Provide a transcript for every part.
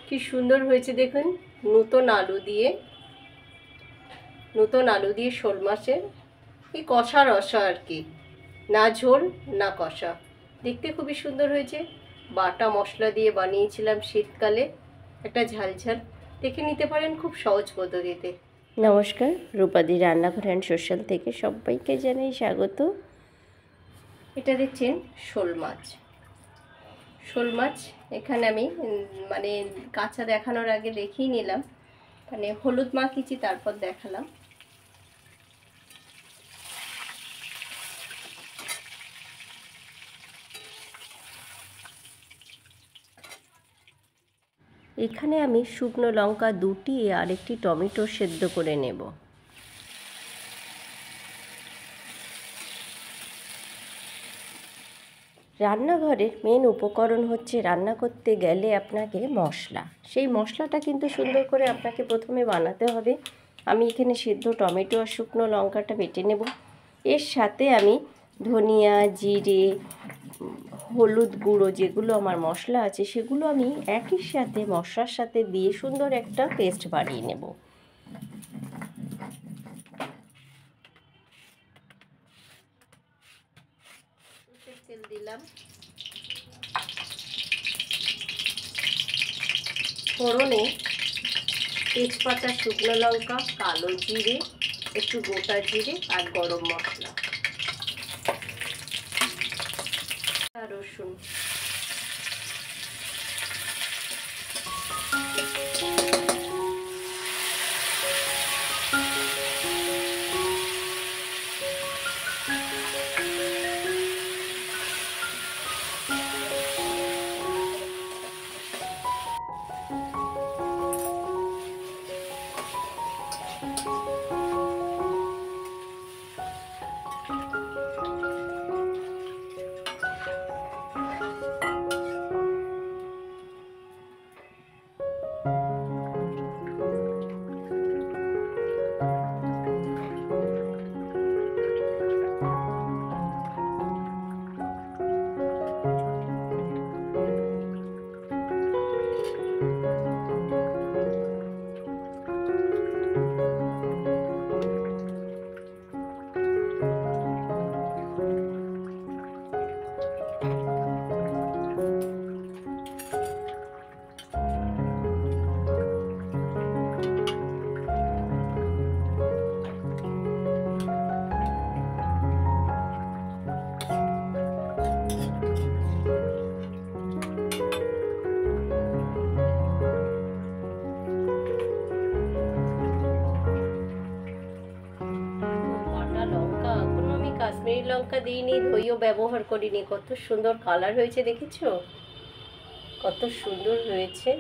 কি সুন্দর হয়েছে দেখুন, নতুন আলু দিয়ে শোল মাছের এই কষা রসা আর কি, না ঝোল না কষা, দেখতে খুবই সুন্দর হয়েছে। বাটা মশলা দিয়ে বানিয়েছিলাম শীতকালে, একটা ঝালঝাল, দেখে নিতে পারেন খুব সহজ পদ্ধতিতে। নমস্কার, রূপাদি রান্নাঘর অ্যান্ড সোশ্যাল থেকে সবাইকে জানাই স্বাগত। এটা দেখছেন শোল মাছ এখানে আমি মানে কাঁচা দেখানোর আগে দেখিয়ে নিলাম, মানে হলুদ মাখিয়েছি তারপর দেখালাম। এখানে আমি শুকনো লঙ্কা 2টি আর একটি টমেটো সেদ্ধ করে নেব। রান্নাঘরের মেন উপকরণ হচ্ছে, রান্না করতে গেলে আপনাকে মশলা, সেই মশলাটা কিন্তু সুন্দর করে আপনাকে প্রথমে বানাতে হবে। আমি এখানে সিদ্ধ টমেটো আর শুকনো লঙ্কাটা বেটে নেব। এর সাথে আমি ধনিয়া, জিরে, হলুদ গুঁড়ো, যেগুলো আমার মশলা আছে সেগুলো আমি একই সাথে মশলার সাথে দিয়ে সুন্দর একটা পেস্ট বানিয়ে নেব। তেল দিলাম, ফোড়নে তেজপাতা, শুকনো লঙ্কা, কালো জিরে, একটু গোটা জিরে আর গরম মশলা আর রসুন। কাশ্মীরি লঙ্কা দিইনি, দইও ব্যবহার করিনি, কত সুন্দর কালার হয়েছে দেখেছো, কত সুন্দর হয়েছে।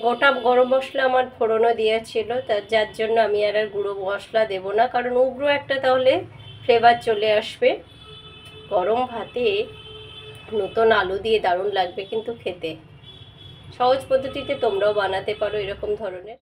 গোটা গরম মশলা আমার ফোড়নও দেওয়া ছিল, যার জন্য আমি আর গুঁড়ো মশলা দেব না, কারণ উগ্র একটা তাহলে ফ্লেভার চলে আসবে। গরম ভাতে নতুন আলু দিয়ে দারুণ লাগবে কিন্তু খেতে। সহজ পদ্ধতিতে তোমরাও বানাতে পারো এরকম ধরনের।